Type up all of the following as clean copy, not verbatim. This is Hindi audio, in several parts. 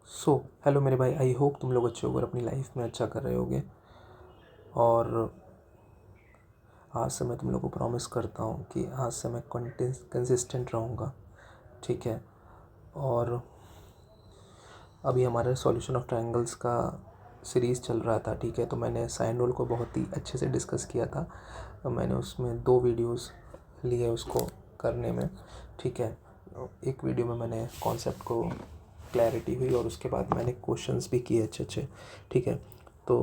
सो हेलो मेरे भाई, आई होप तुम लोग अच्छे होगे और अपनी लाइफ में अच्छा कर रहे होगे। और आज से मैं तुम लोग को प्रॉमिस करता हूँ कि आज से मैं कंसिस्टेंट रहूँगा। ठीक है। और अभी हमारे सॉल्यूशन ऑफ ट्रायंगल्स का सीरीज़ चल रहा था। ठीक है। तो मैंने साइन रूल को बहुत ही अच्छे से डिस्कस किया था। मैंने उसमें 2 वीडियोस लिए उसको करने में। ठीक है। एक वीडियो में मैंने कॉन्सेप्ट को क्लैरिटी हुई और उसके बाद मैंने क्वेश्चंस भी किए अच्छे अच्छे। ठीक है। तो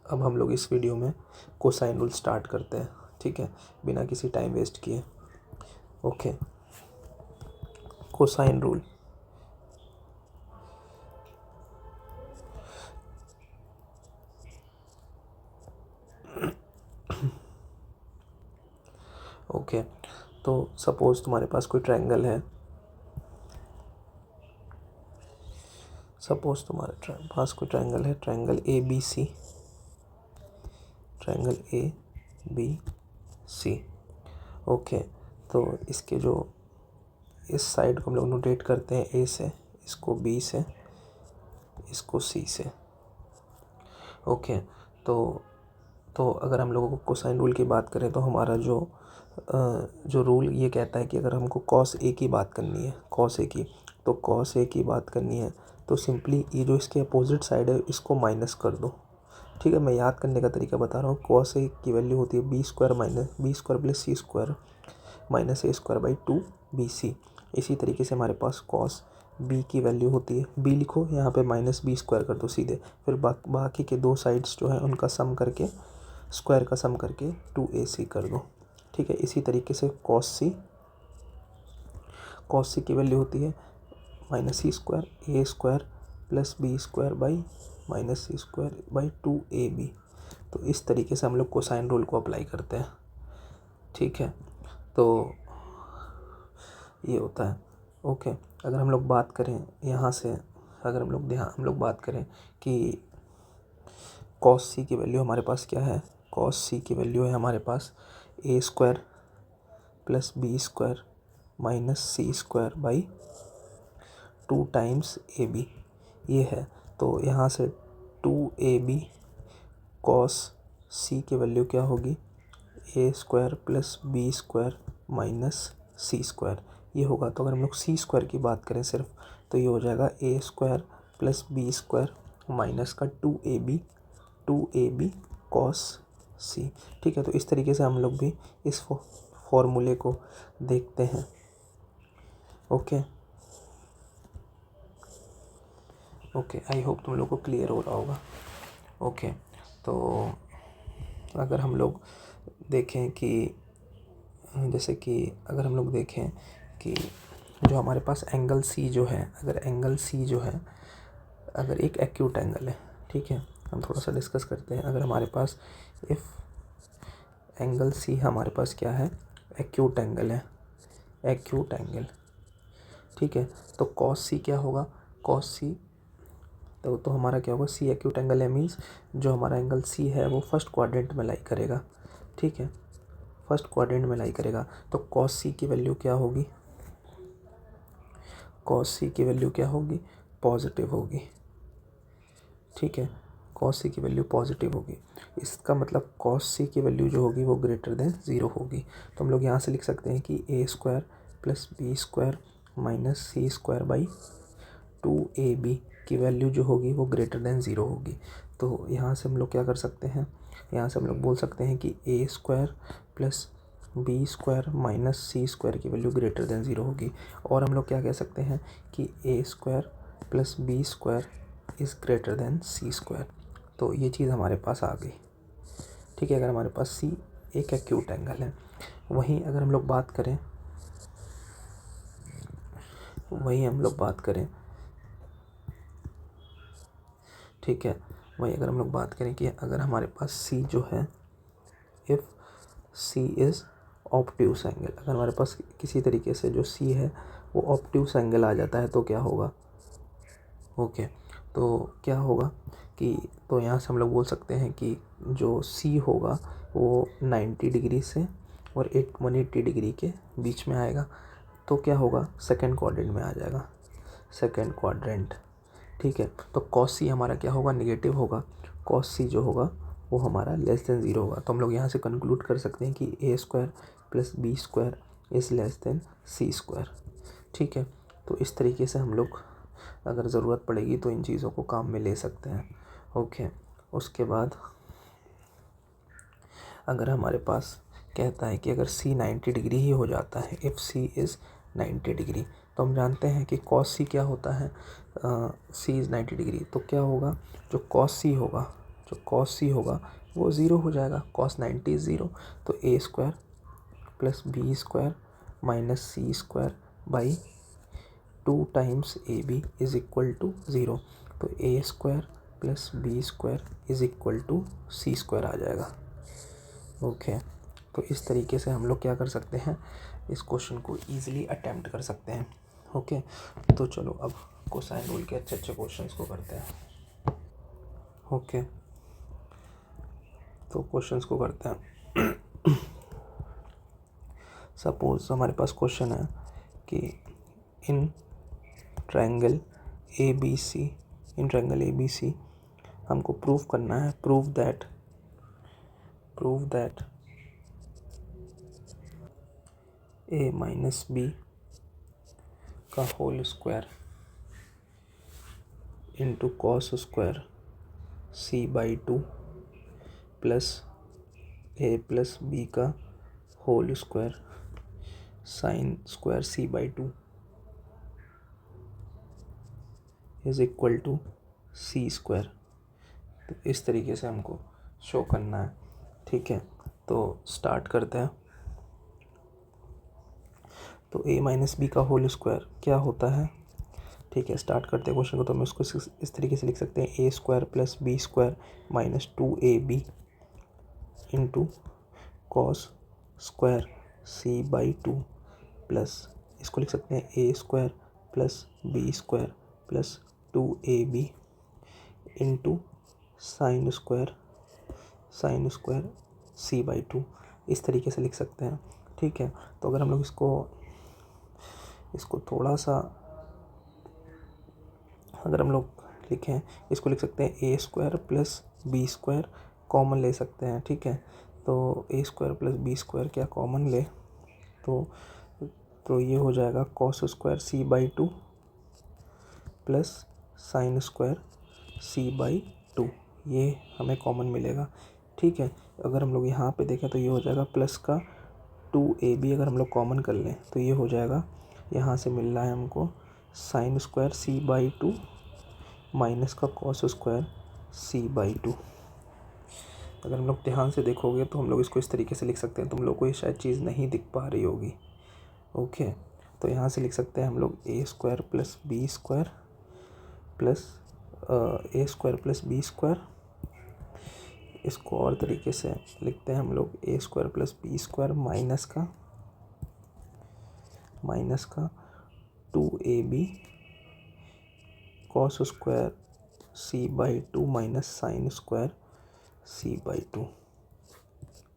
अब हम लोग इस वीडियो में कोसाइन रूल स्टार्ट करते हैं। ठीक है, बिना किसी टाइम वेस्ट किए। Okay, cosine rule. ओके, तो सपोज तुम्हारे पास कोई ट्रायंगल है। सपोज तुम्हारे पास कोई ट्रायंगल है, triangle A B C. Triangle A B C. Okay, तो इसके जो इस साइड को हम लोग नोटेट करते हैं ए से, इसको बी से, इसको सी से। ओके, तो अगर हम लोगों को कोसाइन रूल की बात करें तो हमारा जो रूल ये कहता है कि अगर हमको कॉस ए की बात करनी है, कॉस ए की, तो कॉस ए की बात करनी है तो सिंपली ये जो इसके अपोजिट साइड है इसको माइनस कर दो। ठीक है, मैं याद करने का तरीका बता रहा हूँ। कॉस ए की वैल्यू होती है B square minus B square plus C square minus A square by 2bc। इसी तरीके से हमारे पास कॉस बी की वैल्यू होती है, बी लिखो यहाँ पे माइनस बी स्क्वायर कर दो सीधे, फिर बाकी के 2 साइड्स जो है उनका सम करके, स्क्वायर का सम करके 2ac कर दो। ठीक है, इसी तरीके से कॉस सी की वैल्यू होती है minus C square A square plus B square by minus C square by 2ab। तो इस तरीके से हम लोग कोसाइन रूल को अप्लाई करते हैं। ठीक है, तो ये होता है। ओके, अगर हम लोग बात करें यहाँ से, अगर हम लोग बात करें कि कॉस सी की वैल्यू हमारे पास क्या है। कॉस सी की वैल्यू है हमारे पास A square plus B square minus C square by 2 times A B, ये है। तो यहाँ से 2ab कॉस सी की वैल्यू क्या होगी, A square plus B square minus C square, ये होगा। तो अगर हम लोग सी स्क्वायर की बात करें सिर्फ, तो ये हो जाएगा A square plus B square minus का 2ab कॉस सी। ठीक है, तो इस तरीके से हम लोग भी इस फॉर्मूले को देखते हैं। ओके ओके, आई होप तुम लोग को क्लियर हो रहा होगा। ओके, तो अगर हम लोग देखें कि जैसे कि अगर हम लोग देखें कि जो हमारे पास एंगल सी जो है, अगर एंगल सी जो है, अगर एक एक्यूट एंगल है। ठीक है, हम थोड़ा सा डिस्कस करते हैं। अगर हमारे पास इफ़ एंगल सी हमारे पास क्या है, एक्यूट एंगल है, एक्यूट एंगल। ठीक है, तो कॉस सी क्या होगा, कॉस सी तो हमारा क्या होगा, सी एक्यूट एंगल है, मीन्स जो हमारा एंगल सी है वो फर्स्ट क्वाड्रेंट में लाई करेगा। ठीक है, फर्स्ट क्वाड्रेंट में लाई करेगा। तो कॉस सी की वैल्यू क्या होगी, कॉस सी की वैल्यू क्या होगी, पॉजिटिव होगी। ठीक है, कॉस सी की वैल्यू पॉजिटिव होगी। इसका मतलब कॉस सी की वैल्यू जो होगी वो ग्रेटर देन 0 होगी। तो हम लोग यहाँ से लिख सकते हैं कि A square plus B square minus C square by 2ab की वैल्यू जो होगी वो ग्रेटर देन 0 होगी। तो यहाँ से हम लोग क्या कर सकते हैं, यहाँ से हम लोग बोल सकते हैं कि A square plus B square minus C square की वैल्यू ग्रेटर देन 0 होगी। और हम लोग क्या कह सकते हैं कि A square plus B square is greater than C square. तो ये चीज़ हमारे पास आ गई। ठीक है, अगर हमारे पास सी एक एक्यूट एंगल है। वहीं अगर हम लोग बात करें ठीक है, वहीं अगर हम लोग बात करें कि अगर हमारे पास सी जो है, if C is obtuse angle, अगर हमारे पास किसी तरीके से जो सी है वो ऑब्ट्यूस एंगल आ जाता है तो क्या होगा। ओके, तो क्या होगा कि तो यहाँ से हम लोग बोल सकते हैं कि जो सी होगा वो 90 डिग्री से और 180 डिग्री के बीच में आएगा। तो क्या होगा, सेकंड क्वाड्रेंट में आ जाएगा, सेकंड क्वाड्रेंट। ठीक है। तो कॉस सी हमारा क्या होगा, नेगेटिव होगा। कॉस सी जो होगा वो हमारा लेस देन 0 होगा। तो हम लोग यहाँ से कंक्लूड कर सकते हैं कि A square plus B square is less than C square. ठीक है। तो इस तरीके से हम लोग अगर ज़रूरत पड़ेगी तो इन चीज़ों को काम में ले सकते हैं। ओके। उसके बाद अगर हमारे पास कहता है कि अगर सी 90 डिग्री ही हो जाता है, इफ़ सी इज़ 90 डिग्री, तो हम जानते हैं कि कॉस सी क्या होता है, सी इज़ 90 डिग्री। तो क्या होगा, जो कॉस सी होगा वो 0 हो जाएगा। Cos 90 is 0। तो A square plus B square minus C square by 2 times A B is equal to 0। तो A square plus B square is equal to C square आ जाएगा। ओके। तो इस तरीके से हम लोग क्या कर सकते हैं, इस क्वेश्चन को ईजिली अटेम्प्ट कर सकते हैं। ओके। तो चलो अब कोसाइन रूल के अच्छे अच्छे क्वेश्चंस को करते हैं। ओके। तो क्वेश्चंस को करते हैं। सपोज हमारे पास क्वेश्चन है कि इन ट्रायंगल ए बी सी हमको प्रूव करना है, prove that A minus B का whole square into cos square C by 2 plus A plus B का whole square sine square C by 2 is equal to C square. तो इस तरीके से हमको शो करना है। ठीक है। तो स्टार्ट करते हैं। तो ए माइनस बी का होल स्क्वायर क्या होता है। ठीक है, स्टार्ट करते हैं क्वेश्चन को। तो हम इसको इस तरीके से लिख सकते हैं, A square plus B square minus 2ab into cos square C by 2 plus, इसको लिख सकते हैं A square plus B square plus 2ab into sine square C by 2, इस तरीके से लिख सकते हैं। ठीक है। तो अगर हम लोग इसको थोड़ा सा अगर हम लोग लिखें, इसको लिख सकते हैं A square plus B square common ले सकते हैं। ठीक है। तो A square plus B square क्या कॉमन ले, तो ये हो जाएगा cos square C by 2 plus sine square C by 2, ये हमें कॉमन मिलेगा। ठीक है। अगर हम लोग यहाँ पे देखें तो ये हो जाएगा प्लस का 2ab, अगर हम लोग कॉमन कर लें तो ये हो जाएगा, यहाँ से मिल रहा है हमको sine square C by 2 minus का कॉस स्क्वायर सी बाई 2। अगर हम लोग ध्यान से देखोगे तो हम लोग इसको इस तरीके से लिख सकते हैं। तुम लोग को ये शायद चीज़ नहीं दिख पा रही होगी। ओके। तो यहाँ से लिख सकते हैं हम लोग A square plus B square plus A square plus B square. इसको और तरीके से लिखते हैं हम लोग, A square plus B square minus का 2ab cos square C by 2 minus sine square C by 2।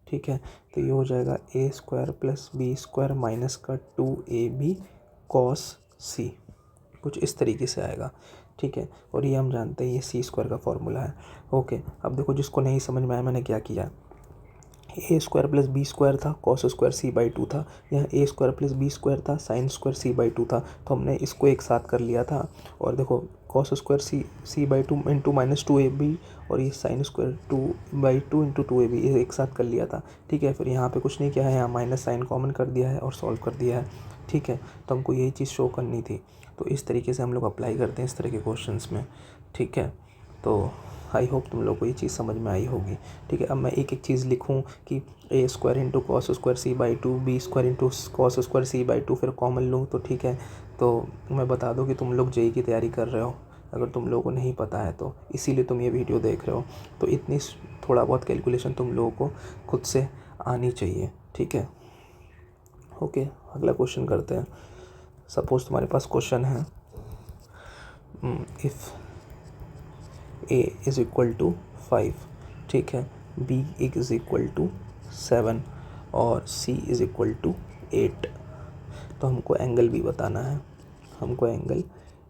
ठीक है। तो ये हो जाएगा A square plus B square minus का 2ab कॉस सी, कुछ इस तरीके से आएगा। ठीक है। और ये हम जानते हैं ये सी स्क्वायर का फॉर्मूला है। ओके। अब देखो, जिसको नहीं समझ में आया मैंने क्या किया, ए स्क्वायर प्लस बी स्क्वायर था, कॉस स्क्वायर सी बाई 2 था, यहाँ ए स्क्वायर प्लस बी स्क्वायर था, साइन स्क्वायर सी बाई 2 था, तो हमने इसको एक साथ कर लिया था। और देखो cos square C by 2 into minus 2ab और ये साइन स्क्वायर 2/2 इंटू 2ab, ये एक साथ कर लिया था। ठीक है। फिर यहाँ पे कुछ नहीं किया है, यहाँ माइनस साइन कॉमन कर दिया है और सॉल्व कर दिया है। ठीक है। तो हमको यही चीज़ शो करनी थी। तो इस तरीके से हम लोग अप्लाई करते हैं इस तरह के क्वेश्चंस में। ठीक है। तो आई होप तुम लोग को ये चीज़ समझ में आई होगी। ठीक है। अब मैं एक एक चीज़ लिखूँ कि A square into cos square C by 2, B square into cos square C by 2, फिर कॉमन लूँ तो ठीक है। तो मैं बता दूँ कि तुम लोग जेई की तैयारी कर रहे हो, अगर तुम लोगों को नहीं पता है तो इसीलिए तुम ये वीडियो देख रहे हो। तो इतनी थोड़ा बहुत कैलकुलेशन तुम लोगों को खुद से आनी चाहिए। ठीक है। ओके। अगला क्वेश्चन करते हैं। सपोज तुम्हारे पास क्वेश्चन है, if a is equal to 5, ठीक है, b इज़ इक्वल टू 7 और c इज़ इक्वल टू 8। तो हमको एंगल भी बताना है, हमको एंगल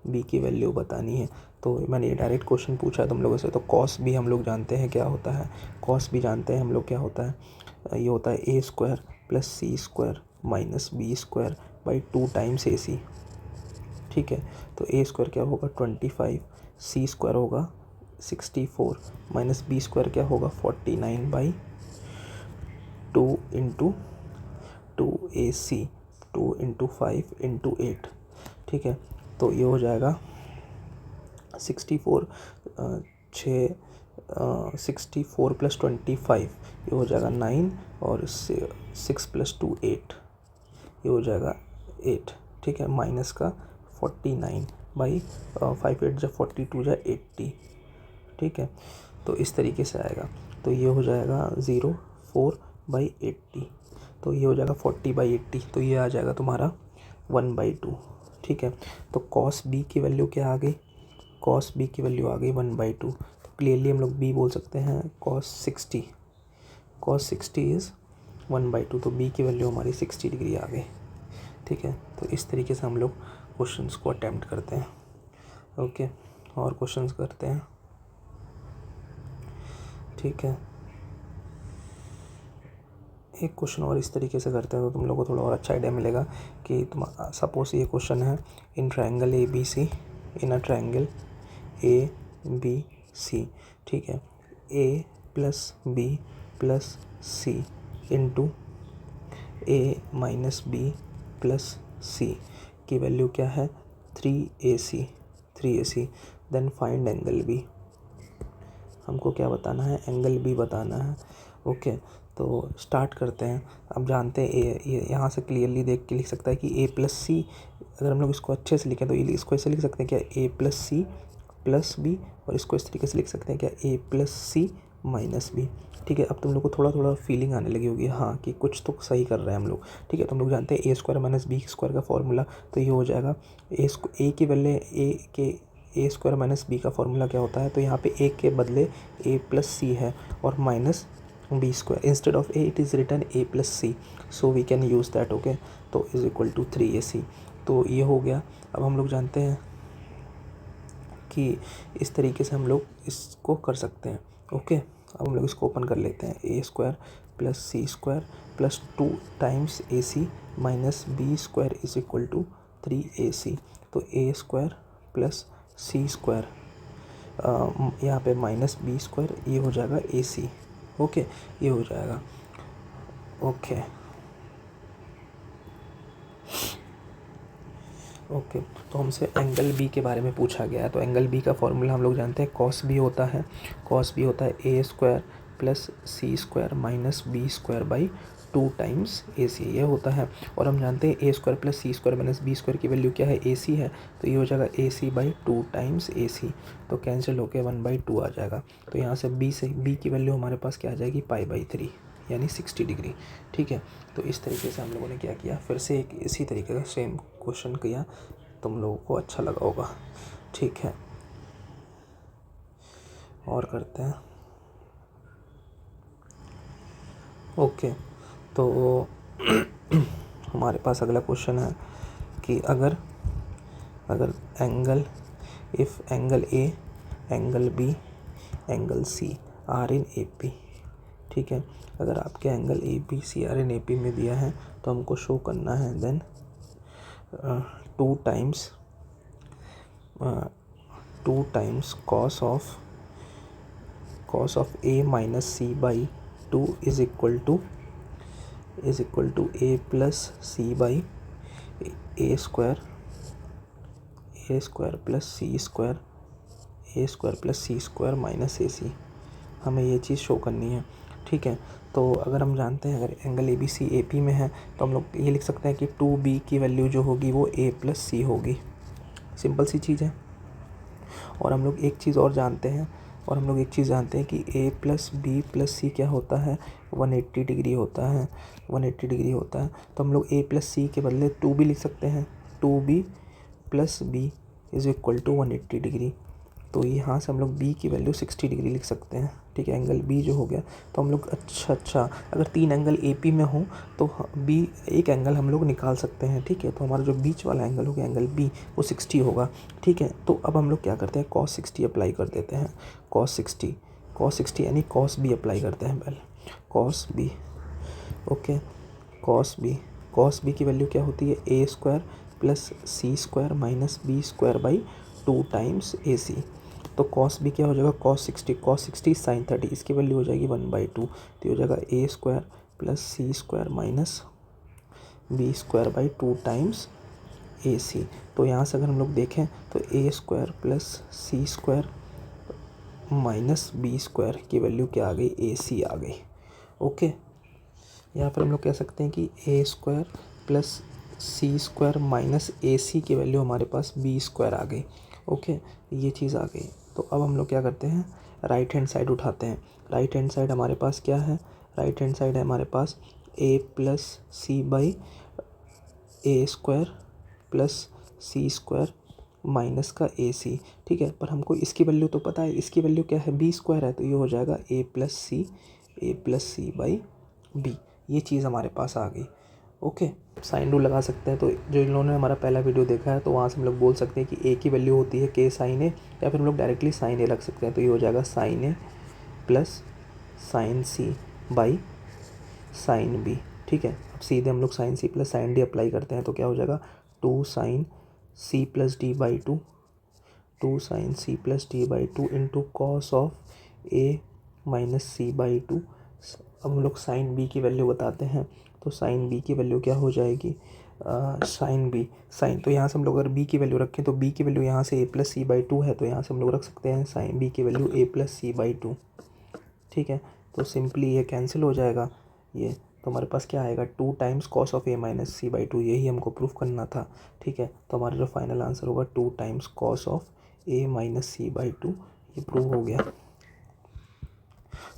बी की वैल्यू बतानी है। तो मैंने ये डायरेक्ट क्वेश्चन पूछा है तुम लोगों से। तो कॉस भी हम लोग जानते हैं क्या होता है, कॉस भी जानते हैं हम लोग क्या होता है, ये होता है A square plus C square minus B square by 2 times A C. ठीक है, तो ए स्क्वायर क्या होगा 25, सी स्क्वायर होगा 64 माइनस बी स्क्वायर क्या होगा 49 by 2 into 2ac, 2 into 5 into 8। ठीक है, तो ये हो जाएगा 64, 64 प्लस 25 ये हो जाएगा 9 और 6 प्लस 2 8, ये हो जाएगा 8। ठीक है, माइनस का 49 बाई 5 8 जब 42 जा 80। ठीक है, तो इस तरीके से आएगा। तो ये हो जाएगा 0.4/80, तो ये हो जाएगा 40/80, तो ये आ जाएगा तुम्हारा 1/2। ठीक है, तो कॉस बी की वैल्यू क्या आ गई, कॉस बी की वैल्यू आ गई 1/2। तो क्लियरली हम लोग बी बोल सकते हैं कॉस 60 इज़ 1/2, तो बी की वैल्यू हमारी 60 डिग्री आ गई। ठीक है, तो इस तरीके से हम लोग क्वेश्चंस को अटेम्प्ट करते हैं। ओके, और क्वेश्चंस करते हैं। ठीक है, एक क्वेश्चन और इस तरीके से करते हैं तो तुम लोग को थोड़ा और अच्छा आइडिया मिलेगा कि तुम सपोज ये क्वेश्चन है in triangle A B C, in a triangle A B C. ठीक है, A plus B plus C into A minus B plus सी की वैल्यू क्या है 3ac। Then find angle B, हमको क्या बताना है, एंगल बी बताना है। ओके, तो स्टार्ट करते हैं। अब जानते हैं ए, यहाँ से क्लियरली देख के लिख सकता है कि ए प्लस सी, अगर हम लोग इसको अच्छे से लिखें तो ये इसको ऐसे लिख सकते हैं क्या ए प्लस सी प्लस बी, और इसको इस तरीके से लिख सकते हैं क्या ए प्लस सी माइनस बी। ठीक है, अब तुम लोग को थोड़ा थोड़ा फीलिंग आने लगी होगी हाँ कि कुछ तो सही कर रहे हैं हम लोग। ठीक है, तुम लोग जानते हैं A square minus B square का फॉर्मूला, तो ये हो जाएगा ए की वैल्यू ए स्क्वायर माइनस बी का फॉर्मूला क्या होता है, तो यहाँ पे ए के बदले ए प्लस सी है और minus B square, instead of A it is written A plus C, so we can use that. Okay, तो इज इक्वल टू 3ac। तो ये हो गया। अब हम लोग जानते हैं कि इस तरीके से हम लोग इसको कर सकते हैं। ओके, अब हम लोग इसको ओपन कर लेते हैं। A square plus C square plus 2 times A C minus B square is equal to 3ac। तो A square plus C square, यहाँ पे माइनस बी स्क्वायर, ये हो जाएगा ए सी। ओके, ये हो जाएगा। ओके ओके, तो हमसे एंगल बी के बारे में पूछा गया है। तो एंगल बी का फॉर्मूला हम लोग जानते हैं, कॉस बी होता है A square plus C square minus B square by 2 times A C, ये होता है। और हम जानते हैं A square plus C square minus B square की वैल्यू क्या है, ए सी है, तो ये हो जाएगा ए सी बाई 2 टाइम्स ए सी, तो कैंसिल होकर 1/2 आ जाएगा। तो यहाँ से बी की वैल्यू हमारे पास क्या आ जाएगी π/3 यानी 60 डिग्री। ठीक है, तो इस तरीके से हम लोगों ने क्या किया, फिर से एक इसी तरीके का सेम क्वेश्चन किया, तुम लोगों को अच्छा लगा होगा। ठीक है, और करते हैं। ओके, तो हमारे पास अगला क्वेश्चन है कि अगर angle if angle A, angle B, angle C are in A P. ठीक है, अगर आपके angle A B C are in A P में दिया है तो हमको शो करना है then 2 times cos of A minus C by 2 is equal to A plus C by A square plus C square minus A C, हमें ये चीज़ शो करनी है। ठीक है, तो अगर हम जानते हैं अगर angle A B C A P में है तो हम लोग ये लिख सकते हैं कि 2b की वैल्यू जो होगी वो a प्लस सी होगी। सिंपल सी चीज़ है। और हम लोग एक चीज़ जानते हैं कि a प्लस बी प्लस सी क्या होता है, 180 डिग्री होता है। तो हम लोग a प्लस सी के बदले 2b लिख सकते हैं, 2b plus B is equal to 180 degree. तो यहाँ से हम लोग b की वैल्यू 60 डिग्री लिख सकते हैं। ठीक है, एंगल बी जो हो गया, तो हम लोग अच्छा अगर 3 एंगल ए पी में हों तो बी एक एंगल हम लोग निकाल सकते हैं, ठीक है। तो हमारा जो बीच वाला एंगल हो गया एंगल बी, वो 60 होगा, ठीक है। तो अब हम लोग क्या करते हैं, cos 60 अप्लाई कर देते हैं, cos 60 यानी cos बी अप्लाई करते हैं पहले, cos B, okay. cos B की वैल्यू क्या होती है, A square plus C square minus B square by 2 times A C. तो cos बी क्या हो जाएगा, cos 60 sin 30, इसकी वैल्यू हो जाएगी 1/2, तो ये हो जाएगा A square plus C square minus B square by 2 times A C. तो यहाँ से अगर हम लोग देखें तो A square plus C square minus B square की वैल्यू क्या आ गई, ए सी आ गई, ओके। यहाँ पर हम लोग कह सकते हैं कि A square plus C square minus A सी की वैल्यू हमारे पास बी स्क्वायर आ गई, ओके, ये चीज़ आ गई। तो अब हम लोग क्या करते हैं, राइट हैंड साइड उठाते हैं। राइट हैंड साइड हमारे पास क्या है, राइट हैंड साइड है हमारे पास A plus C by A square plus C square minus का ए सी, ठीक है। पर हमको इसकी वैल्यू तो पता है, इसकी वैल्यू क्या है, बी स्क्वायर है, तो ये हो जाएगा ए प्लस सी बाई बी, ये चीज़ हमारे पास आ गई, ओके। साइन रूल लगा सकते हैं, तो जो इन लोगों ने हमारा पहला वीडियो देखा है तो वहाँ से हम लोग बोल सकते हैं कि ए की वैल्यू होती है के साइन ए, या फिर हम लोग डायरेक्टली साइन ए रख सकते हैं, तो ये हो जाएगा sine A plus sine C by sine B, ठीक है। अब सीधे हम लोग sine C plus sine D apply करते हैं, तो क्या हो जाएगा, 2 sine C plus D by 2 sine C plus D by 2 into cos of A minus C by 2। अब हम लोग साइन बी की वैल्यू बताते हैं, तो साइन बी की वैल्यू क्या हो जाएगी, साइन, तो यहाँ से हम लोग अगर बी की वैल्यू रखें तो बी की वैल्यू यहाँ से ए प्लस सी बाई 2 है, तो यहाँ से हम लोग रख सकते हैं साइन बी की value A plus C by 2, ठीक है। तो सिंपली ये कैंसिल हो जाएगा, ये तो हमारे पास क्या आएगा, 2 times cos of A minus C by 2, यही हमको प्रूफ करना था, ठीक है। तो हमारा जो फाइनल आंसर होगा 2 times cos of A minus C by 2, ये प्रूव हो गया।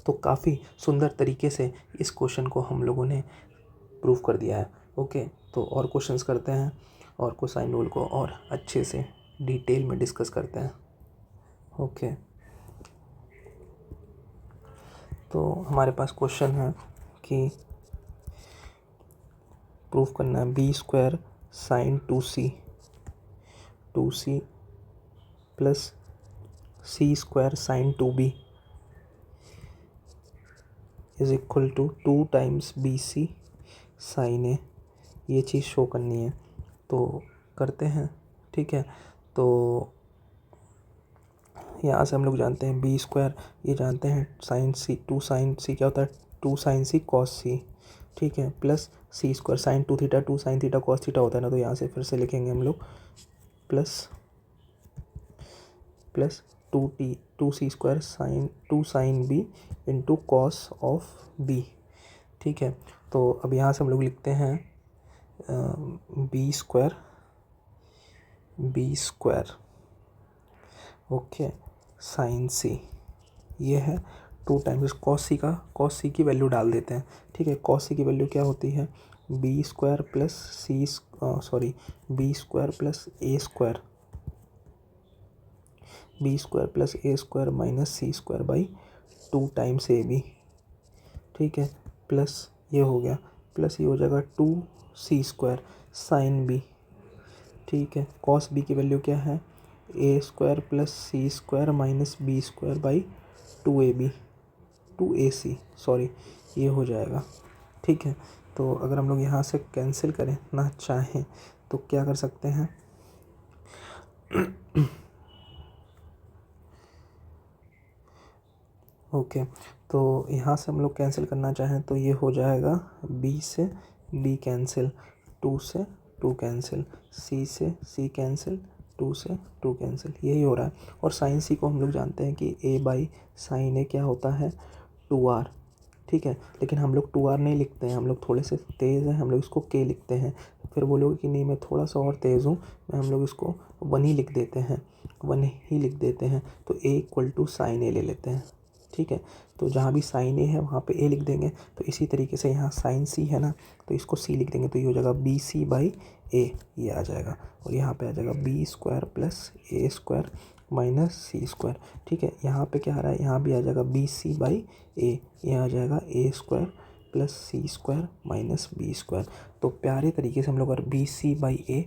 तो काफ़ी सुंदर तरीके से इस क्वेश्चन को हम लोगों ने प्रूव कर दिया है, ओके। तो और क्वेश्चंस करते हैं और कोसाइन रूल को और अच्छे से डिटेल में डिस्कस करते हैं, ओके। तो हमारे पास क्वेश्चन है कि प्रूफ करना है B square sine 2c plus C square sine 2b is equal to 2 times B C sine A, ये चीज़ शो करनी है, तो करते हैं, ठीक है। तो यहाँ से हम लोग जानते हैं बी स्क्वायर, ये जानते हैं साइन सी, 2 साइन सी क्या होता है, 2 साइन सी कॉस सी, ठीक है, plus C square sine 2 theta 2 sine theta cos theta होता है ना, तो यहाँ से फिर से लिखेंगे हम लोग plus 2 C square sine 2 sine B into cos of B, ठीक है। तो अब यहाँ से हम लोग लिखते हैं बी स्क्वायर, ओके, साइन सी, ये है 2 टाइम्स कॉस सी की वैल्यू डाल देते हैं, ठीक है। कॉस सी की वैल्यू क्या होती है, B square plus B square plus A square, B square plus A square minus C square by 2 times A B, ठीक है, प्लस ये हो गया, प्लस ये हो जाएगा 2 सी स्क्वायर साइन बी, ठीक है। कॉस बी की वैल्यू क्या है, A square plus C square minus B square by 2ac, sorry, ये हो जाएगा, ठीक है। तो अगर हम लोग यहाँ से कैंसिल करें ना चाहें तो क्या कर सकते हैं, ओके। तो यहाँ से हम लोग कैंसिल करना चाहें तो ये हो जाएगा बी से बी कैंसिल, 2 से 2 कैंसिल, सी से सी कैंसिल, 2 से 2 कैंसिल, यही हो रहा है। और साइन सी को हम लोग जानते हैं कि ए बाई साइन ए क्या होता है, 2r, ठीक है। लेकिन हम लोग 2r नहीं लिखते हैं, हम लोग थोड़े से तेज़ हैं, हम लोग इसको k लिखते हैं। फिर बोलोगे कि नहीं मैं थोड़ा सा और तेज़ हूँ, हम लोग इसको 1 ही लिख देते हैं, 1 ही लिख देते हैं। तो a इक्वल टू साइन ए ले लेते हैं, ठीक है। तो जहाँ भी साइन ए है वहाँ पे ए लिख देंगे। तो इसी तरीके से यहाँ साइन सी है ना, तो इसको सी लिख देंगे, तो ये हो जाएगा बी सी बाई ए, ये आ जाएगा। और यहाँ पे आ जाएगा बी स्क्वायर प्लस ए स्क्वायर माइनस सी स्क्वायर, ठीक है। यहाँ पे क्या आ रहा है, यहाँ भी आ जाएगा बी सी बाई ए, ये आ जाएगा A square plus C square minus B square. तो प्यारे तरीके से हम लोग अगर B C by A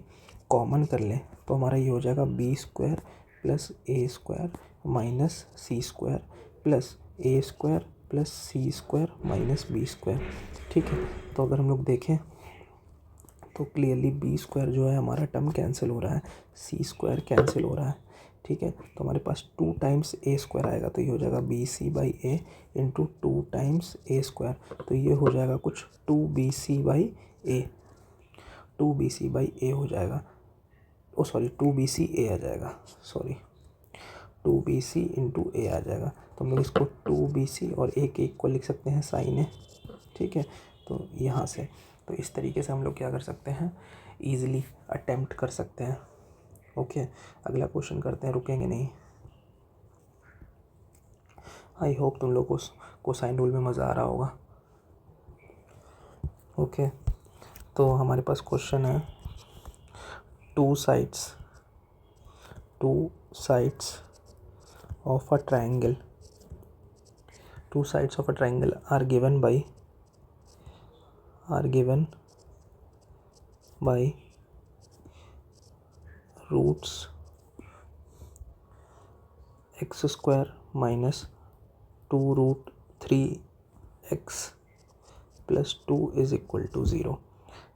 common कर लें तो हमारा ये हो जाएगा बी स्क्वायर प्लस ए स्क्वायर माइनस सी स्क्वायर प्लस ए square plus C square minus B square, ठीक है। तो अगर हम लोग देखें तो क्लियरली बी स्क्वायर जो है हमारा टर्म कैंसिल हो रहा है, सी स्क्वायर कैंसिल हो रहा है, ठीक है। तो हमारे पास 2 टाइम्स ए स्क्वायर आएगा, तो ये हो जाएगा B C by A into 2 times A square, तो ये हो जाएगा कुछ 2 B C by A, 2 B C by A हो जाएगा, 2 बी सी ए आ जाएगा, 2 बी सी इंटू ए आ जाएगा। तो हम लोग इसको 2 बी सी और ए के इक्वल लिख सकते हैं साइन ए, ठीक है। तो यहाँ से तो इस तरीके से हम लोग क्या कर सकते हैं, ईज़िली अटेम्प्ट कर सकते हैं। ओके, अगला क्वेश्चन करते हैं, रुकेंगे नहीं। आई होप तुम लोग को कोसाइन रूल में मज़ा आ रहा होगा। ओके, तो हमारे पास क्वेश्चन है two sides of a triangle are given by roots x square minus 2 root 3x plus 2 is equal to 0,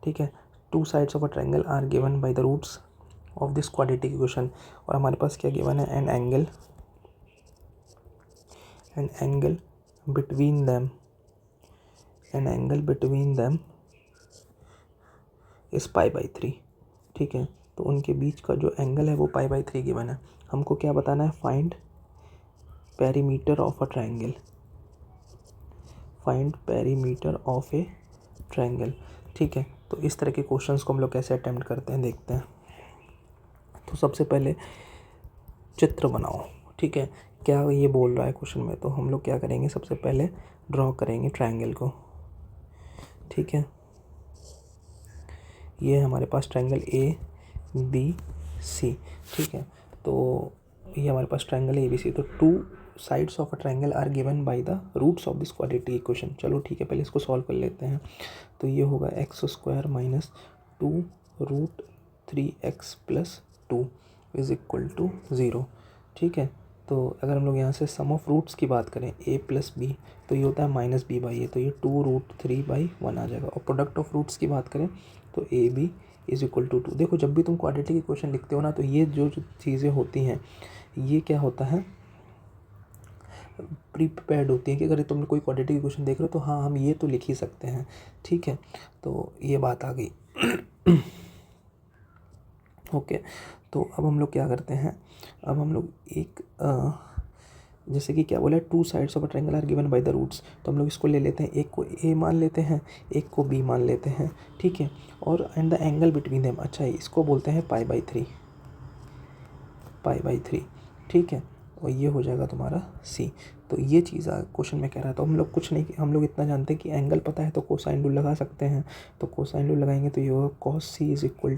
ठीक है। Two sides of a triangle are given by the roots of this quadratic equation, और हमारे पास क्या गिवन है, an angle between them is pi by 3, ठीक है। तो उनके बीच का जो एंगल है वो पाई बाई 3 गिवन है। हमको क्या बताना है, find perimeter of A triangle, ठीक है। तो इस तरह के क्वेश्चंस को हम लोग कैसे अटेम्प्ट करते हैं देखते हैं। तो सबसे पहले चित्र बनाओ, ठीक है। क्या ये बोल रहा है क्वेश्चन में, तो हम लोग क्या करेंगे, सबसे पहले ड्रॉ करेंगे ट्रायंगल को, ठीक है। ये हमारे पास ट्रायंगल ए बी सी, ठीक है। तो ये हमारे पास ट्रायंगल ए बी सी, तो two sides of a triangle are given by the roots of this quadratic equation. चलो ठीक है, पहले इसको सॉल्व कर लेते हैं। तो ये होगा x square minus 2 root 3x plus 2 is equal to 0, ठीक है। तो अगर हम लोग यहाँ से सम ऑफ रूट्स की बात करें a प्लस बी, तो ये होता है माइनस बी बाई ए, तो ये 2 रूट 3 बाई 1 आ जाएगा। और प्रोडक्ट ऑफ रूट्स की बात करें तो a b is equal to 2। देखो, जब भी तुम क्वाड्रेटिक इक्वेशन लिखते हो ना, तो ये जो चीज़ें होती हैं ये क्या होता है, प्री प्रिपेयर्ड होती है कि अगर तुम कोई क्वाड्रेटिक इक्वेशन देख रहे हो तो हाँ हम ये तो लिख ही सकते हैं, ठीक है। तो ये बात आ गई। ओके, तो अब हम लोग क्या करते हैं, अब हम लोग एक जैसे कि क्या बोला है, two sides of a triangle are given by the roots, तो हम लोग इसको ले लेते हैं, एक को ए मान लेते हैं, एक को बी मान लेते हैं, ठीक है। और and the angle between them, अच्छा इसको बोलते हैं पाई बाई थ्री, ठीक है। और ये हो जाएगा तुम्हारा सी। तो ये चीज़ क्वेश्चन में कह रहा है। तो हम लोग कुछ नहीं, हम लोग इतना जानते हैं कि एंगल पता है तो कोसाइन रूल लगा सकते हैं। तो कोसाइन रूल लगाएंगे तो ये होगा cos c is equal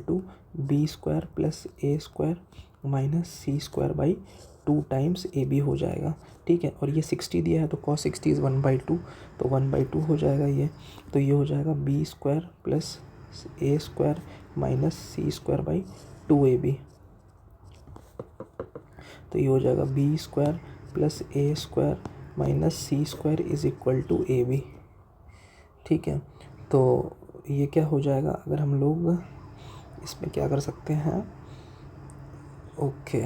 to b square plus A square minus C square by 2 times A b हो जाएगा, ठीक है। और ये 60 दिया है तो कॉस 60 इज़ 1/2, तो 1/2 हो जाएगा ये। तो ये हो जाएगा B square plus A square minus C square by 2ab। तो ये हो जाएगा B square plus A square minus C square is equal to a B, ठीक है। तो ये क्या हो जाएगा, अगर हम लोग इसमें क्या कर सकते हैं, ओके,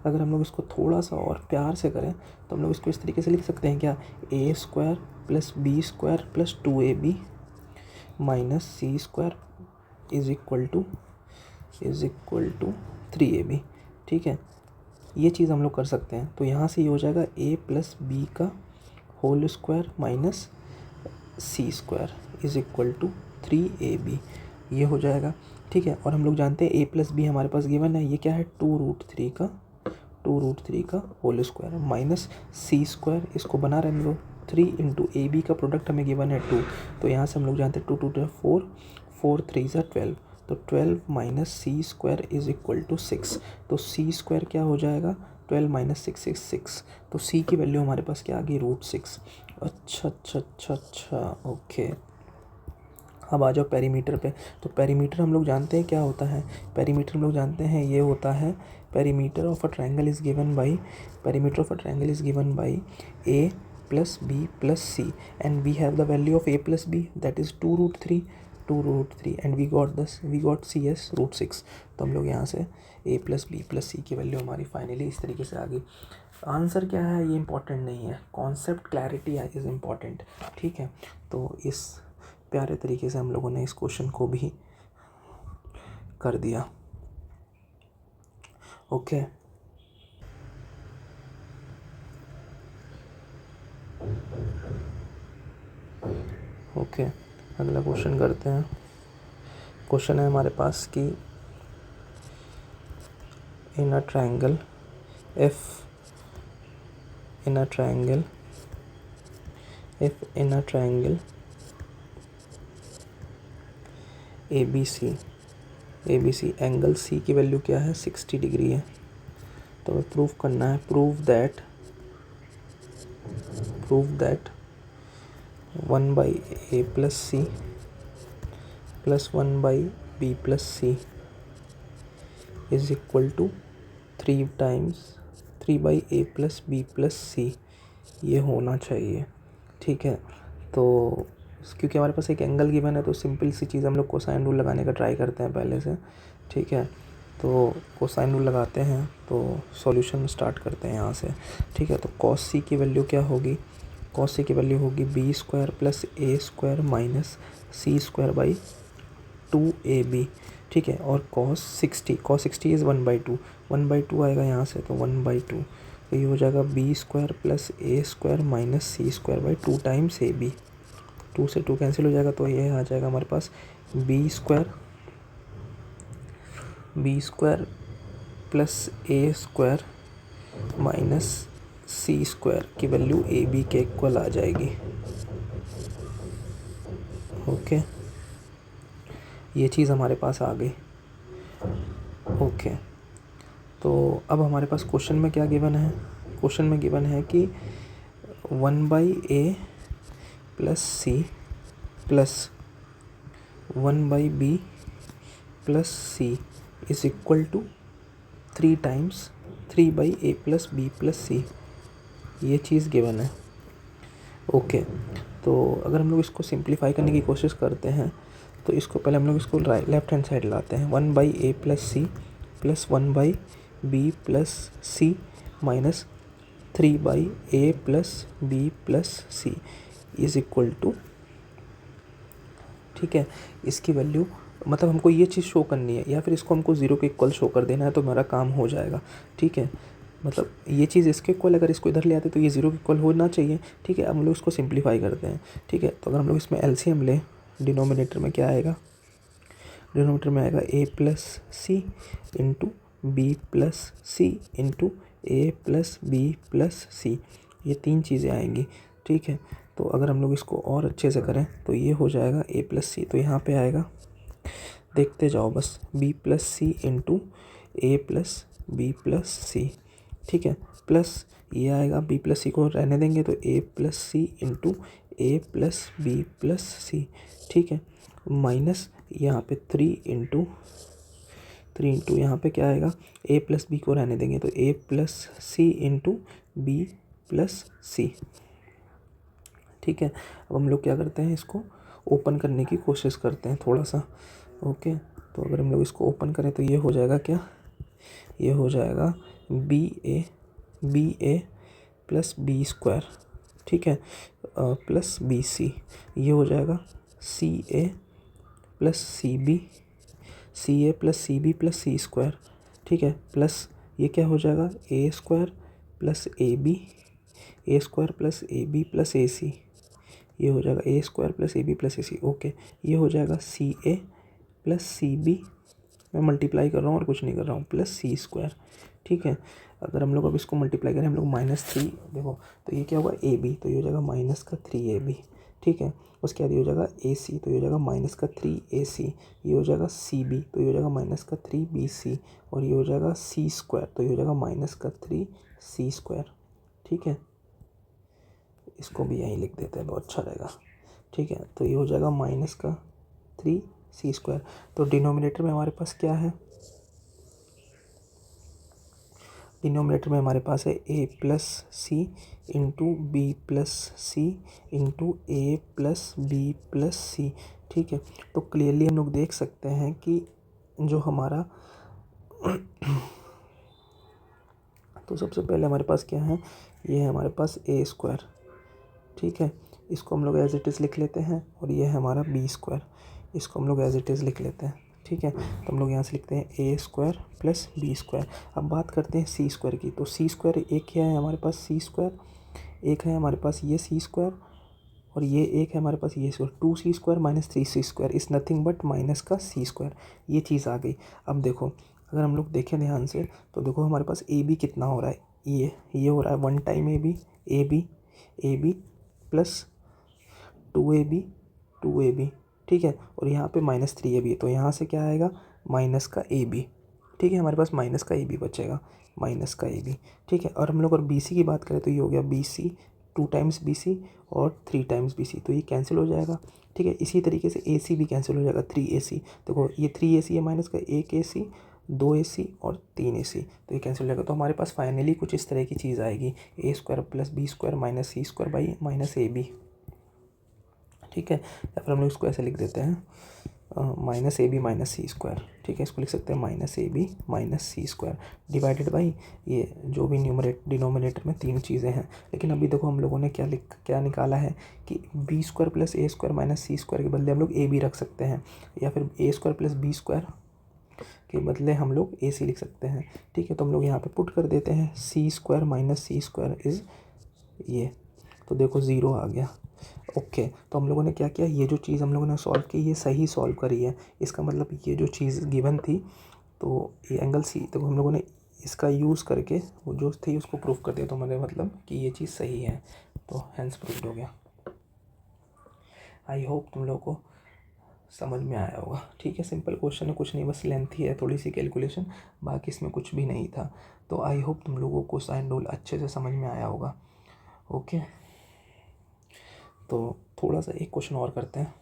अगर हम लोग इसको थोड़ा सा और प्यार से करें तो हम लोग इसको इस तरीके से लिख सकते हैं क्या, A square plus B square plus 2ab minus C square is equal to 3ab, ठीक है। ये चीज़ हम लोग कर सकते हैं। तो यहाँ से ये हो जाएगा a प्लस बी का whole square minus C square is equal to 3ab। ये हो जाएगा, ठीक है। और हम लोग जानते हैं a प्लस बी हमारे पास गिवन है, ये क्या है 2√3 का होल स्क्वायर माइनस सी स्क्वायर, इसको बना रहने दो। 3 इंटू ए बी का प्रोडक्ट हमें गिवन है 2, तो यहाँ से हम लोग जानते हैं 2 2 4, 4 3 12, तो 12 minus C square is equal to 6। तो सी स्क्वायर क्या हो जाएगा 12 माइनस 6 इज 6, तो सी की वैल्यू हमारे पास क्या आ गई √6। अच्छा, ओके। अब आ जाओ पेरीमीटर पे। तो पेरीमीटर हम लोग जानते हैं क्या होता है, पेरीमीटर हम लोग जानते हैं ये होता है perimeter of a triangle is given by A plus B plus c, and we have the value of a plus b that is 2√3 and we got c as √6। तो हम लोग यहाँ से ए प्लस बी प्लस सी की वैल्यू हमारी फाइनली इस तरीके से आ गई। आंसर क्या है ये इंपॉर्टेंट नहीं है, कॉन्सेप्ट क्लैरिटी इज़ इम्पॉर्टेंट, ठीक है। तो इस प्यारे तरीके से हम लोगों ने इस क्वेश्चन को भी कर दिया। ओके, अगला क्वेश्चन करते हैं। क्वेश्चन है हमारे पास कि in a triangle A B C angle C की वैल्यू क्या है 60 डिग्री है। तो हमें प्रूव करना है, prove that 1 by A plus C plus 1 by B plus C is equal to 3 by A plus B plus C, ये होना चाहिए, ठीक है। तो क्योंकि हमारे पास एक एंगल गिवन है तो सिंपल सी चीज़ हम लोग कोसाइन रूल लगाने का ट्राई करते हैं पहले से, ठीक है। तो कोसाइन रूल लगाते हैं तो सॉल्यूशन स्टार्ट करते हैं यहाँ से, ठीक है। तो कॉस सी की वैल्यू क्या होगी, कॉस सी की वैल्यू होगी B square plus A square minus C square by 2ab, ठीक है। और cos 60 इज़ 1/2 आएगा यहाँ से, तो 1/2, तो ये हो जाएगा B square plus A square minus C square by 2 times A b. 2 से 2 कैंसिल हो जाएगा, तो ये आ जाएगा हमारे पास बी स्क्वायर प्लस ए स्क्वायर माइनस सी स्क्वायर की वैल्यू ए बी के इक्वल आ जाएगी, ओके। ये चीज़ हमारे पास आ गई, ओके। तो अब हमारे पास क्वेश्चन में क्या गिवन है, क्वेश्चन में गिवन है कि 1 by A plus C plus 1 by B plus C is equal to 3 times 3 by A plus B plus C, ये चीज़ गिवन है, ओके। तो अगर हम लोग इसको सिंप्लीफाई करने की कोशिश करते हैं तो इसको पहले हम लोग इसको लेफ्ट हैंड साइड लाते हैं। 1 by A plus C plus 1 by B plus c minus 3 by A plus B plus C is equal to, ठीक है। इसकी वैल्यू मतलब हमको ये चीज़ शो करनी है या फिर इसको हमको 0 के इक्वल शो कर देना है तो मेरा काम हो जाएगा, ठीक है। मतलब ये चीज़ इसके इक्वल, अगर इसको इधर ले आते तो ये 0 के इक्वल होना चाहिए, ठीक है। अब हम लोग इसको सिंप्लीफाई करते हैं, ठीक है। तो अगर हम लोग इसमें एलसीएम लें, डिनोमिनेटर में क्या आएगा, डिनोमिनेटर में आएगा ए plus C into B plus C into A plus B plus C, ये 3 चीज़ें आएंगी, ठीक है। तो अगर हम लोग इसको और अच्छे से करें तो ये हो जाएगा ए प्लस सी, तो यहाँ पे आएगा, देखते जाओ बस, B plus C into A plus B plus C, ठीक है। प्लस ये आएगा, बी प्लस सी को रहने देंगे तो ए plus C into A plus B plus C, ठीक है। माइनस यहाँ पे 3 इंटू यहाँ पे क्या आएगा, ए प्लस बी को रहने देंगे तो ए plus C into B plus C, ठीक है। अब हम लोग क्या करते हैं, इसको ओपन करने की कोशिश करते हैं थोड़ा सा, ओके। तो अगर हम लोग इसको ओपन करें तो ये हो जाएगा क्या, ये हो जाएगा B A plus B square, ठीक है, प्लस बी सी, ये हो जाएगा C A plus C B plus C square, ठीक है। प्लस ये क्या हो जाएगा, A square plus A B plus A C, ये हो जाएगा A square plus A B plus A C, okay. ये हो जाएगा C A plus C B, मैं मल्टीप्लाई कर रहा हूँ और कुछ नहीं कर रहा हूँ, प्लस सी स्क्वायर। ठीक है, अगर हम लोग अब इसको मल्टीप्लाई करें हम लोग -3, देखो तो ये क्या होगा ए बी, तो ये हो जाएगा -3ab। ठीक है, उसके बाद ये हो जाएगा ए सी, तो ये हो जाएगा -3ac। ये हो जाएगा सी बी, तो ये हो जाएगा -3bc। और ये हो जाएगा सी स्क्वायर, तो ये हो जाएगा -3c²। ठीक है, इसको भी यहीं लिख देते हैं, बहुत अच्छा रहेगा। ठीक है, तो ये हो जाएगा -3c²। तो डिनोमिनेटर में हमारे पास क्या है, डिनोमिनेटर में हमारे पास है a plus C into B plus C into A plus B plus C. ठीक है, तो क्लियरली हम लोग देख सकते हैं कि जो हमारा तो सबसे पहले हमारे पास क्या है, ये है हमारे पास a²। ठीक है, इसको हम लोग एज इट इज़ लिख लेते हैं, और ये है हमारा b², इसको हम लोग एज इट इज़ लिख लेते हैं। ठीक है, तो हम लोग यहाँ से लिखते हैं a² प्लस b²। अब बात करते हैं c² की, तो c², एक क्या है हमारे पास c², एक है हमारे पास ये c², और ये एक है हमारे पास ये square, 2c² minus 3c² is nothing but minus का c²। ये चीज़ आ गई। अब देखो अगर हम लोग देखें ध्यान से, तो देखो हमारे पास ए बी कितना हो रहा है, ये हो रहा है 1 टाइम ए बी प्लस 2ab। ठीक है, और यहाँ पे -3ab, तो यहाँ से क्या आएगा, माइनस का ए बी। ठीक है, हमारे पास माइनस का ए बी बचेगा, माइनस का ए बी। ठीक है, और हम लोग अगर बी सी की बात करें तो ये हो गया b c, 2 times B c और 3 टाइम्स बी सी, तो ये कैंसिल हो जाएगा। ठीक है, इसी तरीके से ए सी भी कैंसिल हो जाएगा, 3ac। देखो ये 3ac है माइनस का 1ac, 2ac और 3ac, तो ये कैंसिल हो जाएगा। तो हमारे पास फाइनली कुछ इस तरह की चीज़ आएगी, a² plus b² minus c² by minus a B. ठीक है, या फिर हम लोग इसको ऐसे लिख देते हैं -ab माइनस c²। ठीक है, इसको लिख सकते हैं -ab minus c² divided by ये जो भी डिनोमिनेटर में 3 चीज़ें हैं। लेकिन अभी देखो हम लोगों ने क्या निकाला है कि b² plus a² minus c² के बदले हम लोग ab रख सकते हैं, या फिर a² प्लस b² के बदले हम लोग ac लिख सकते हैं। ठीक है, तो हम लोग यहाँ पे पुट कर देते हैं, c² माइनस c² इज़ ये, तो देखो 0 आ गया। ओके, तो हम लोगों ने क्या किया, ये जो चीज़ हम लोगों ने सॉल्व की ये सही सॉल्व करी है। इसका मतलब ये जो चीज़ गिवन थी, तो ये एंगल सी, तो हम लोगों ने इसका यूज़ करके वो जो थी उसको प्रूफ कर दिया, तो मेरे मतलब कि ये चीज़ सही है, तो हैंस प्रूव्ड हो गया। आई होप तुम लोगों को समझ में आया होगा। ठीक है, सिंपल क्वेश्चन है, कुछ नहीं, बस लेंथ ही है थोड़ी सी कैलकुलेशन, बाकी इसमें कुछ भी नहीं था। तो आई होप तुम लोगों को साइन रूल अच्छे से समझ में आया होगा। ओके, तो थोड़ा सा एक क्वेश्चन और करते हैं।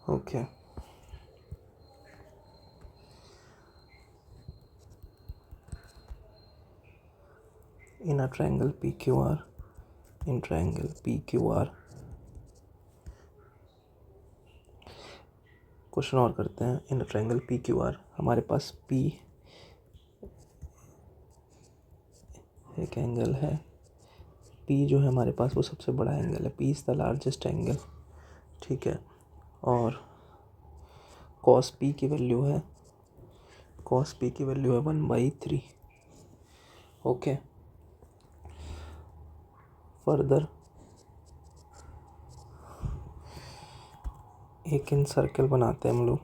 Okay, in a triangle PQR, in triangle PQR, question और करते हैं। इन अ ट्रायंगल PQR हमारे पास P एक एंगल है, P जो है हमारे पास वो सबसे बड़ा एंगल है, P is the largest angle. ठीक है, और cos P की वैल्यू है, cos P की वैल्यू है 1/3। ओके, फर्दर एक इन सर्कल बनाते हैं हम लोग,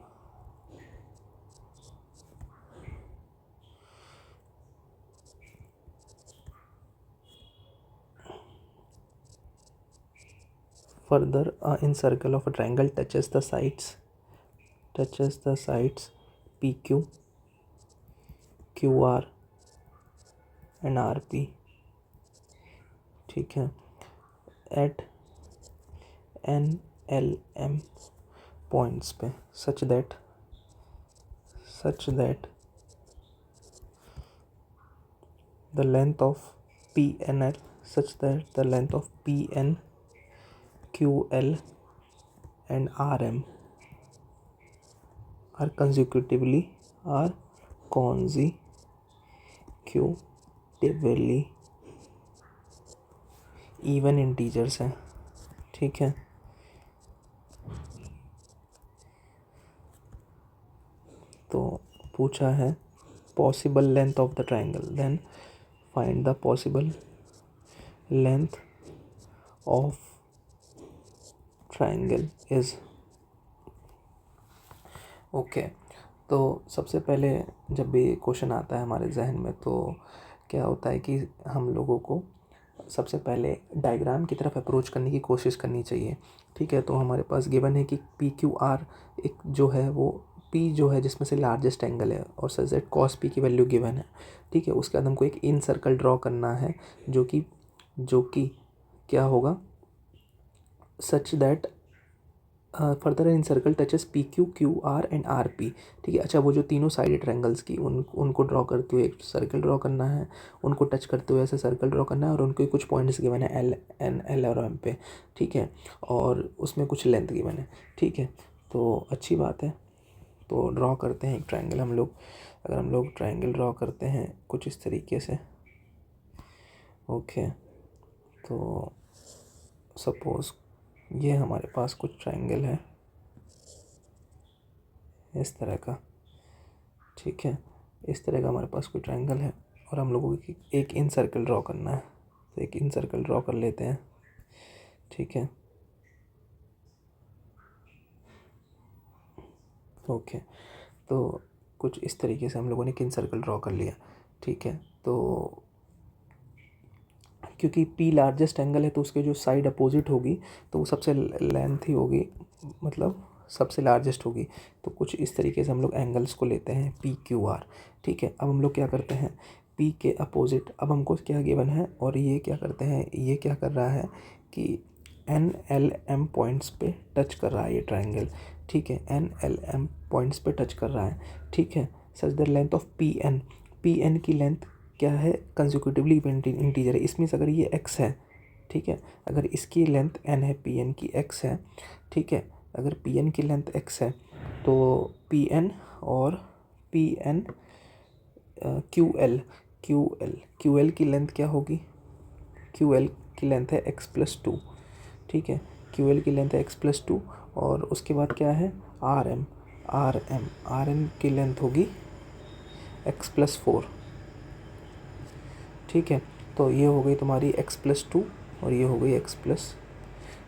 further in circle of a triangle touches the sides PQ, QR and RP। ठीक है, at NLM पॉइंट्स पे such that the length of PNL such that the length of PN, QL and RM are consecutively even integers हैं। ठीक है, तो पूछा है possible length of the triangle, then find the possible length of triangle is. Okay, तो सबसे पहले जब भी क्वेश्चन आता है हमारे जहन में तो क्या होता है कि हम लोगों को सबसे पहले डायग्राम की तरफ अप्रोच करने की कोशिश करनी चाहिए। ठीक है, तो हमारे पास गिवन है कि पी क्यू आर एक जो है वो पी जो है जिसमें से लार्जेस्ट एंगल है और सच दैट कॉस पी की वैल्यू गिवन है। ठीक है, उसके बाद हमको एक इन सर्कल ड्रॉ करना है जो कि क्या होगा, such that further in circle touches P Q Q R and R P. ठीक है, अच्छा वो जो तीनों साइड ट्रायंगल्स की उनको ड्रॉ करते हुए एक सर्कल ड्रॉ करना है, उनको टच करते हुए ऐसे सर्कल ड्रॉ करना है और उनके कुछ पॉइंट्स गिवन है एल एन एल और एम पे। ठीक है, और उसमें कुछ लेंथ गिवन है। ठीक है, तो अच्छी बात है, तो ड्रॉ करते हैं एक ट्रायंगल हम लोग। अगर हम लोग ट्रायंगल ड्रॉ करते हैं कुछ इस तरीके से, ओके, तो सपोज़ ये हमारे पास कुछ ट्रायंगल है इस तरह का। ठीक है, इस तरह का हमारे पास कोई ट्रायंगल है और हम लोगों को एक इन सर्कल ड्रॉ करना है, तो एक इन सर्कल ड्रॉ कर लेते हैं। ठीक है, ओके, तो कुछ इस तरीके से हम लोगों ने एक इन सर्कल ड्रॉ कर लिया। ठीक है, तो क्योंकि पी लार्जेस्ट एंगल है तो उसके जो साइड अपोजिट होगी तो वो सबसे लेंथ ही होगी, मतलब सबसे लार्जेस्ट होगी। तो कुछ इस तरीके से हम लोग एंगल्स को लेते हैं पी क्यू आर। ठीक है, अब हम लोग क्या करते हैं, पी के अपोजिट अब हमको क्या गिवन है और ये क्या करते हैं, ये क्या कर रहा है कि एन एल एम पॉइंट्स पे टच कर रहा है ये ट्राइंगल। ठीक है, एन एल एम पॉइंट्स पे टच कर रहा है। ठीक है, such the length of P N की लेंथ क्या है, कंसेक्यूटिवली इंटीजर है, इसमें अगर ये x है। ठीक है, अगर इसकी लेंथ n है, पी एन की x है। ठीक है, अगर पी एन की लेंथ x है तो पी एन और पी एन क्यू एल की लेंथ क्या होगी, क्यू एल की लेंथ है x+2। ठीक है, क्यू एल की लेंथ है x+2 और उसके बाद क्या है आर एम की लेंथ होगी x+4। ठीक है, तो ये हो गई तुम्हारी x+2 और ये हो गई x+।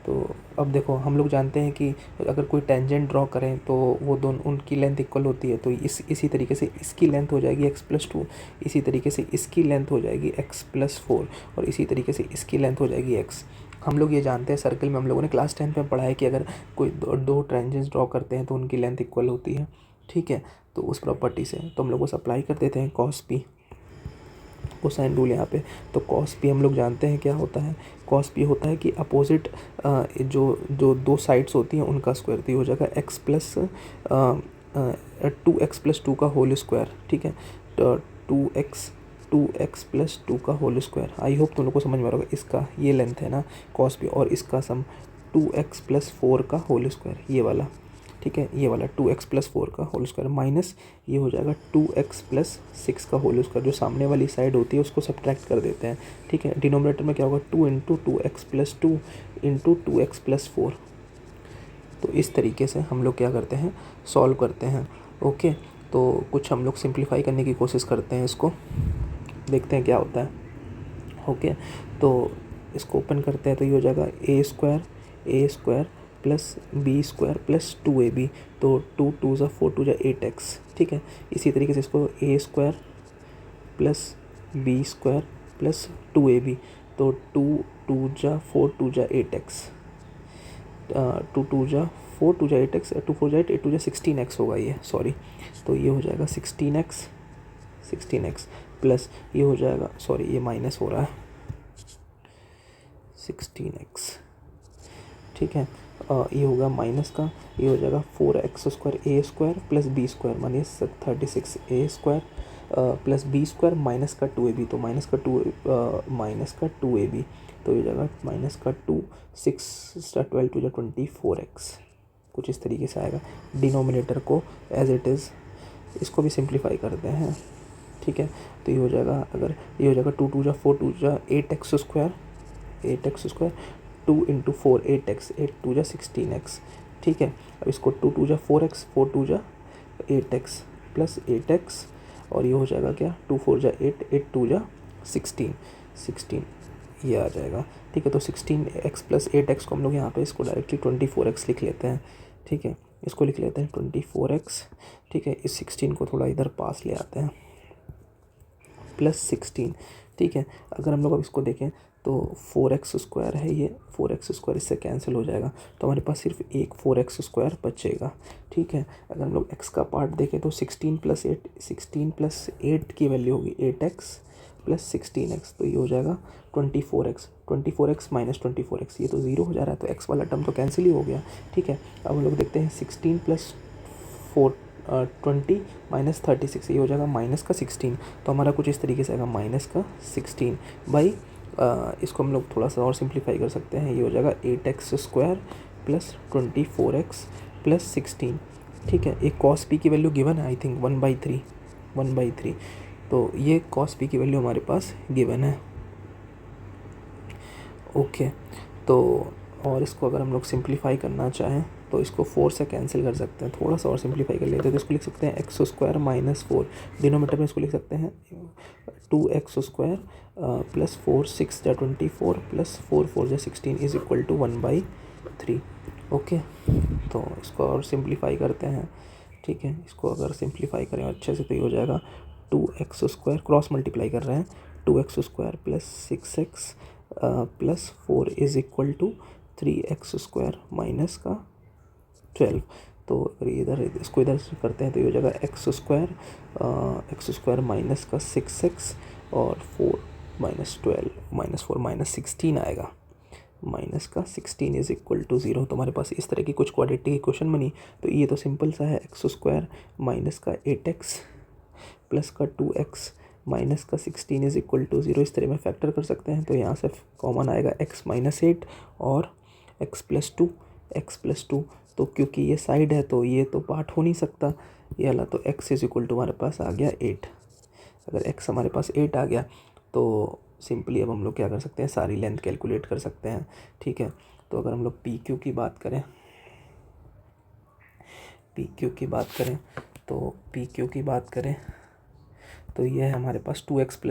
तो अब देखो हम लोग जानते हैं कि अगर कोई टेंजेंट ड्रॉ करें तो वो दोनों उनकी लेंथ इक्वल होती है, तो इसी तरीके से इसकी लेंथ हो जाएगी x+2, इसी तरीके से इसकी लेंथ हो जाएगी x+4 और इसी तरीके से इसकी लेंथ हो जाएगी x। हम लोग ये जानते हैं सर्कल में, हम लोगों ने क्लास 10 में पढ़ा है कि अगर कोई दो टेंजेंट्स ड्रॉ करते हैं तो उनकी लेंथ इक्वल होती है। ठीक है, तो उस प्रॉपर्टी से तो हम लोग को अप्लाई कर देते हैं कॉस पी कोसाइन रूल यहाँ पे। तो कॉस पी हम लोग जानते हैं क्या होता है, कॉस पी होता है कि अपोजिट जो जो दो साइड्स होती हैं उनका स्क्वायर, तो ये हो जाएगा x प्लस 2x+2 का होल स्क्वायर। ठीक है, तो 2x प्लस 2 का होल स्क्वायर। आई होप तुम लोग को समझ में आ रहा होगा, इसका ये लेंथ है ना कॉस पी और इसका सम 2x+4 का होल स्क्वायर ये वाला। ठीक है, ये वाला 2x+4 का होल स्क्वायर माइनस ये हो जाएगा 2x+6 का होल स्क्वायर, जो सामने वाली साइड होती है उसको सब्ट्रैक्ट कर देते हैं। ठीक है, डिनोमिनेटर में क्या होगा 2 × 2x+2 × 2x+4। तो इस तरीके से हम लोग क्या करते हैं, सॉल्व करते हैं। ओके, तो कुछ हम लोग सिंप्लीफाई करने की कोशिश करते हैं, इसको देखते हैं क्या होता है। ओके, तो इसको ओपन करते हैं तो ये हो जाएगा a² plus b² plus 2ab, तो 2 2 ज़ा 4 2 ज़ा 8x। ठीक है, इसी तरीके से इसको a² plus b² plus 2ab, तो 2 2 ज़ा 4 2 ज़ा 8x, 2 2 ज़ा 4 2 ज़ा 8x, 2 4 ज़ा 8 8 2 ज़ा 16x होगा ये, सॉरी। तो ये हो जाएगा 16x प्लस ये हो जाएगा, सॉरी ये माइनस हो रहा है 16x। ठीक है, ये होगा माइनस का, ये हो जाएगा 4x² a² प्लस b² मानिए 36a² प्लस b² माइनस का 2ab, तो माइनस का 2ab, तो ये जाएगा माइनस का 2 6 12 2 24x। कुछ इस तरीके से आएगा। डिनोमिनेटर को एज इट इज़ इसको भी सिंप्लीफाई करते हैं। ठीक है, तो ये हो जाएगा, अगर ये हो जाएगा 2 2 ज़ा 4 2 ज़ा 8x², 2 × 4 8x, 8 2 ज़ा 16x। ठीक है, अब इसको 2 2 ज़ा 4x, 4 2 ज़ा 8x प्लस 8x और ये हो जाएगा क्या 2 4 ज़ा 8, 8 2 ज़ा 16 ये आ जाएगा। ठीक है, तो 16x प्लस 8x को हम लोग यहाँ पे इसको डायरेक्टली 24x लिख लेते हैं। ठीक है, इसको लिख लेते हैं 24x, ठीक है। इस 16 को थोड़ा इधर पास ले आते हैं, प्लस 16, ठीक है। अगर हम लोग अब इसको देखें तो 4x² है, ये 4x² इससे कैंसिल हो जाएगा, तो हमारे पास सिर्फ एक 4x² बचेगा, ठीक है। अगर हम लोग x का पार्ट देखें तो 16 + 8 की वैल्यू होगी 8x + 16x, तो ये हो जाएगा 24x। 24x - 24x, ये तो 0 हो जा रहा है, तो x वाला टर्म तो कैंसिल ही हो गया, ठीक है। अब हम लोग देखते हैं 16 + 4 20 - 36, ये हो जाएगा -16, तो हमारा कुछ इस तरीके से आएगा -16 बाई, इसको हम लोग थोड़ा सा और सिंप्लीफाई कर सकते हैं, ये हो जाएगा 8x² + 24x + 16, ठीक है। एक cos p की वैल्यू गिवन है, आई थिंक 1/3, तो ये cos p की वैल्यू हमारे पास गिवन है, ओके। तो और इसको अगर हम लोग सिंप्लीफाई करना चाहें तो इसको 4 से कैंसिल कर सकते हैं, थोड़ा सा और सिंप्लीफाई कर लेते हैं, तो इसको लिख सकते हैं x² - 4, डिनोमीटर में इसको लिख सकते हैं 2x² + 4, 6 × 24 + 4 × 4 = 16 = 1/3, ओके। तो इसको और सिंप्लीफाई करते हैं, ठीक है। इसको अगर सिंप्लीफाई करें अच्छे से तो ये हो जाएगा 2x², क्रॉस मल्टीप्लाई कर रहे हैं, 2x² + 6x + 4 = 3x² - 12, तो अगर इधर इसको इधर से करते हैं तो ये हो जाएगा x² - 6x और 4 - 12 - 4 - 16 आएगा, -16 = 0। तो हमारे पास इस तरह की कुछ क्वाड्रेटिक इक्वेशन बनी। तो ये तो सिंपल सा है, x² - 8x + 2x - 16 = 0, इस तरह में फैक्टर कर सकते हैं। तो यहाँ से कॉमन आएगा x - 8 और x + 2, तो क्योंकि ये साइड है तो ये तो पार्ट हो नहीं सकता ये वाला, तो x = हमारे पास आ गया 8। अगर x हमारे पास 8 आ गया तो सिंपली अब हम लोग क्या कर सकते हैं, सारी लेंथ कैलकुलेट कर सकते हैं, ठीक है। तो अगर हम लोग PQ की बात करें, तो ये है हमारे पास 2x +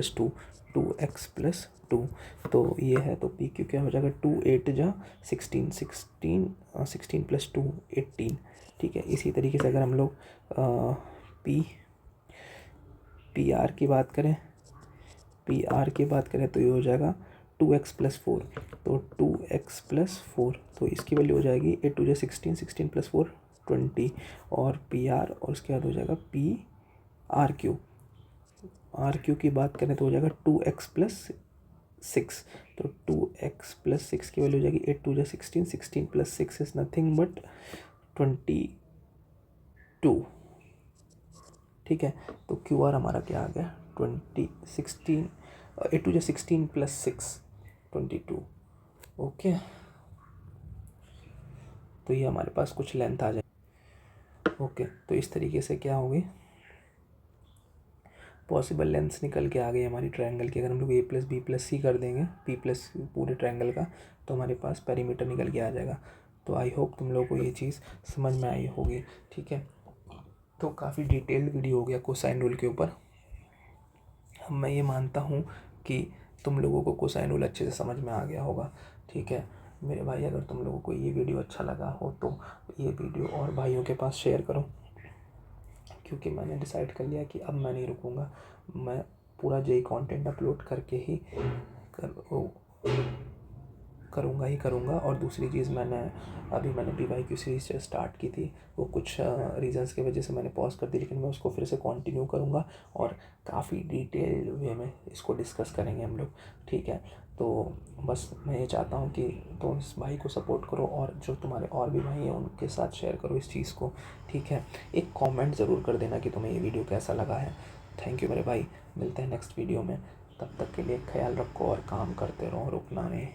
2, तो ये है, तो PQ क्या हो जाएगा 2 8 × 16 + 2 18, ठीक है। इसी तरीके से अगर हम लोग PR की बात करें तो ये हो जाएगा 2x + 4, तो 2x + 4, तो इसकी वैल्यू हो जाएगी 8 × 16, 16 + 4 20, और PR, और उसके बाद हो जाएगा RQ की बात करें तो हो जाएगा 2x + 6, तो 2x + 6 की वैल्यू हो जाएगी 8 × 16, 16 + 6 इज़ नथिंग बट 22, ठीक है। तो QR हमारा क्या आ गया 8 × 16 + 6 22, ओके। तो ये हमारे पास कुछ लेंथ आ जाए, ओके। तो इस तरीके से क्या होगी, पॉसिबल लेंथ्स निकल के आ गई हमारी ट्रायंगल की। अगर हम लोग A + B + C कर देंगे, P + पूरे ट्रायंगल का, तो हमारे पास पेरीमीटर निकल के आ जाएगा। तो आई होप तुम लोगों को ये चीज़ समझ में आई होगी, ठीक है। तो काफ़ी डिटेल्ड वीडियो हो गया कोसाइन रूल के ऊपर। मैं ये मानता हूँ कि तुम लोगों को कोसाइन रूल अच्छे से समझ में आ गया होगा, ठीक है मेरे भाई। अगर तुम लोगों को ये वीडियो अच्छा लगा हो तो ये वीडियो और भाइयों के पास शेयर करो, क्योंकि मैंने डिसाइड कर लिया कि अब मैं नहीं रुकूँगा, मैं पूरा JEE कंटेंट अपलोड करके ही करूँगा। और दूसरी चीज़, मैंने PYQ सीरीज स्टार्ट की थी, वो कुछ रीज़न्स की वजह से मैंने पॉज कर दी, लेकिन मैं उसको फिर से कंटिन्यू करूँगा और काफ़ी डिटेल्ड वे में इसको डिस्कस करेंगे हम लोग, ठीक है। तो बस मैं ये चाहता हूँ कि तुम इस भाई को सपोर्ट करो, और जो तुम्हारे और भी भाई हैं उनके साथ शेयर करो इस चीज़ को, ठीक है। एक कमेंट ज़रूर कर देना कि तुम्हें ये वीडियो कैसा लगा है। थैंक यू मेरे भाई, मिलते हैं नेक्स्ट वीडियो में, तब तक के लिए ख्याल रखो और काम करते रहो, रुकना नहीं।